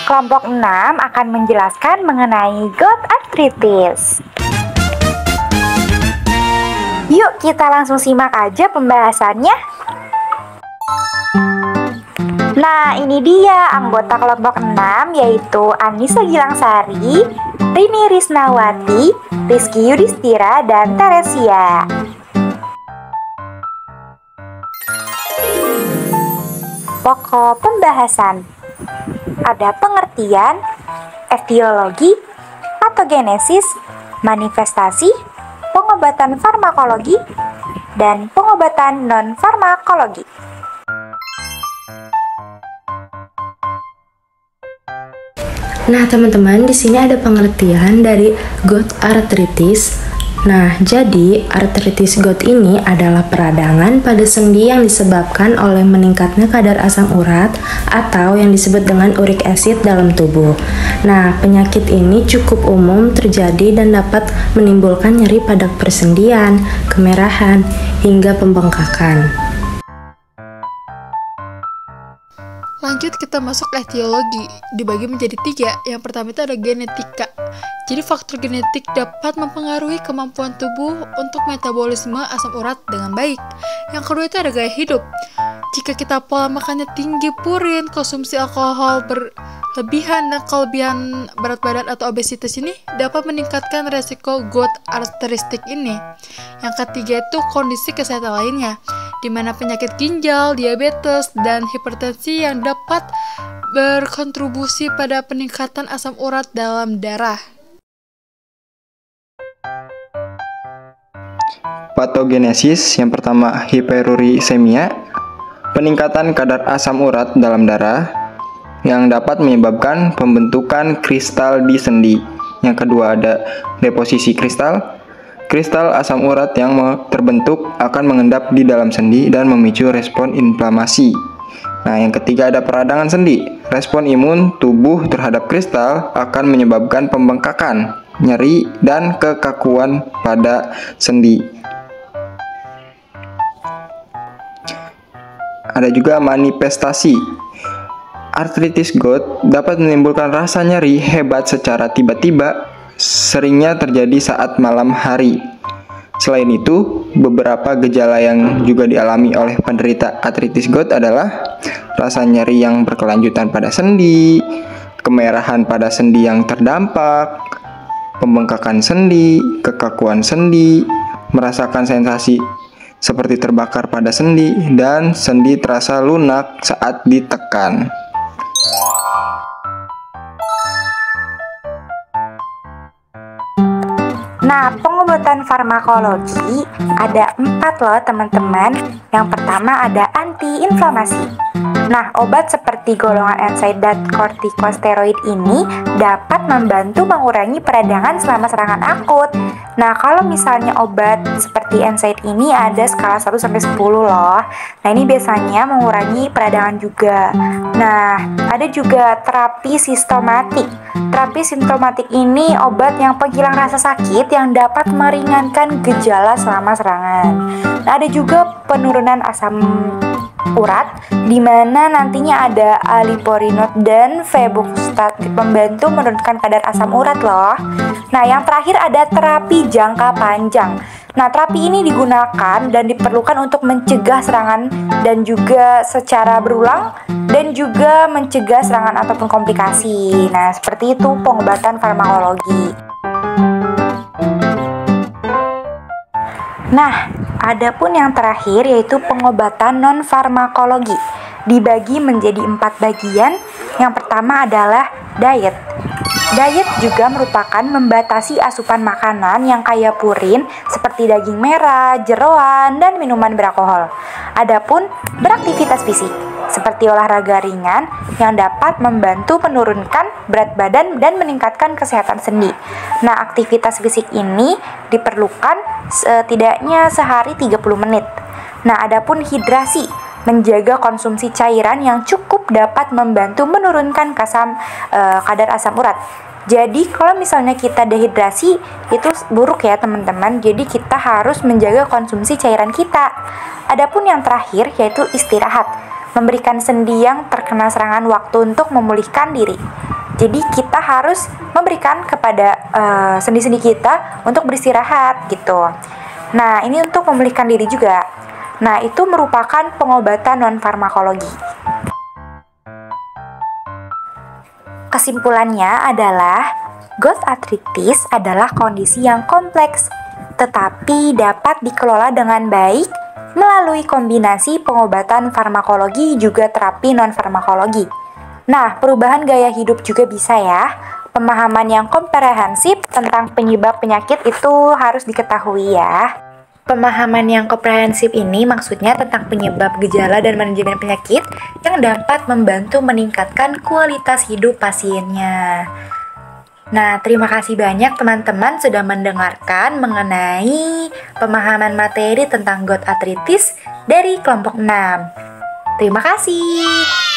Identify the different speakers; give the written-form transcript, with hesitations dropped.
Speaker 1: Kelompok 6 akan menjelaskan mengenai gout arthritis. Yuk kita langsung simak aja pembahasannya. Nah, ini dia anggota kelompok 6 yaitu Anissa Gilangsari, Rini Risnawati, Rizky Yudhistira, dan Teresia. Pokok pembahasan. Ada pengertian, etiologi, patogenesis, manifestasi, pengobatan farmakologi, dan pengobatan non-farmakologi.
Speaker 2: Nah, teman-teman, di sini ada pengertian dari gout arthritis. Nah, jadi artritis gout ini adalah peradangan pada sendi yang disebabkan oleh meningkatnya kadar asam urat atau yang disebut dengan uric acid dalam tubuh. Nah, penyakit ini cukup umum terjadi dan dapat menimbulkan nyeri pada persendian, kemerahan, hingga pembengkakan.
Speaker 3: Lanjut kita masuk etiologi, dibagi menjadi 3. Yang pertama itu ada genetika. Jadi faktor genetik dapat mempengaruhi kemampuan tubuh untuk metabolisme asam urat dengan baik. Yang kedua itu ada gaya hidup. Jika kita pola makannya tinggi purin, konsumsi alkohol berlebihan, dan kelebihan berat badan atau obesitas ini dapat meningkatkan resiko gout arthritis ini. Yang ketiga itu kondisi kesehatan lainnya, di mana penyakit ginjal, diabetes, dan hipertensi yang dapat berkontribusi pada peningkatan asam urat dalam darah.
Speaker 4: Patogenesis yang pertama hiperurisemia, peningkatan kadar asam urat dalam darah yang dapat menyebabkan pembentukan kristal di sendi. Yang kedua ada deposisi kristal. Kristal asam urat yang terbentuk akan mengendap di dalam sendi dan memicu respon inflamasi. Nah, yang ketiga ada peradangan sendi. Respon imun tubuh terhadap kristal akan menyebabkan pembengkakan, nyeri, dan kekakuan pada sendi. Ada juga manifestasi. Artritis gout dapat menimbulkan rasa nyeri hebat secara tiba-tiba, seringnya terjadi saat malam hari. Selain itu, beberapa gejala yang juga dialami oleh penderita artritis gout adalah rasa nyeri yang berkelanjutan pada sendi, kemerahan pada sendi yang terdampak, pembengkakan sendi, kekakuan sendi, merasakan sensasi seperti terbakar pada sendi, dan sendi terasa lunak saat ditekan.
Speaker 1: Nah, pengobatan farmakologi ada 4 loh teman-teman. Yang pertama ada antiinflamasi. Nah, obat seperti golongan NSAID dan kortikosteroid ini dapat membantu mengurangi peradangan selama serangan akut. Nah, kalau misalnya obat seperti NSAID ini ada skala 1-10 loh. Nah, ini biasanya mengurangi peradangan juga. Nah, ada juga terapi simptomatik. Terapi simptomatik ini obat yang penghilang rasa sakit yang dapat meringankan gejala selama serangan. Nah, ada juga penurunan asam urat, di mana nantinya ada aliporinon dan febuxostat membantu menurunkan kadar asam urat loh. Nah, yang terakhir ada terapi jangka panjang. Nah, terapi ini digunakan dan diperlukan untuk mencegah serangan dan juga secara berulang dan juga mencegah serangan ataupun komplikasi. Nah, seperti itu pengobatan farmakologi. Nah, adapun yang terakhir yaitu pengobatan non-farmakologi. Dibagi menjadi 4 bagian. Yang pertama adalah diet. Diet juga merupakan membatasi asupan makanan yang kaya purin seperti daging merah, jeroan, dan minuman beralkohol. Adapun beraktivitas fisik seperti olahraga ringan yang dapat membantu menurunkan berat badan dan meningkatkan kesehatan sendi. Nah, aktivitas fisik ini diperlukan setidaknya sehari 30 menit. Nah, adapun hidrasi, menjaga konsumsi cairan yang cukup dapat membantu menurunkan kadar asam urat. Jadi kalau misalnya kita dehidrasi itu buruk ya teman-teman. Jadi kita harus menjaga konsumsi cairan kita. Adapun yang terakhir yaitu istirahat, memberikan sendi yang terkena serangan waktu untuk memulihkan diri. Jadi kita harus memberikan kepada sendi-sendi kita untuk beristirahat gitu. Nah, ini untuk memulihkan diri juga. Nah, itu merupakan pengobatan non-farmakologi. Kesimpulannya adalah gout arthritis adalah kondisi yang kompleks, tetapi dapat dikelola dengan baik melalui kombinasi pengobatan farmakologi juga terapi non-farmakologi. Nah, perubahan gaya hidup juga bisa ya. Pemahaman yang komprehensif tentang penyebab penyakit itu harus diketahui ya. Pemahaman yang komprehensif ini maksudnya tentang penyebab, gejala, dan manajemen penyakit yang dapat membantu meningkatkan kualitas hidup pasiennya. Nah, terima kasih banyak teman-teman sudah mendengarkan mengenai pemahaman materi tentang gout arthritis dari kelompok 6. Terima kasih.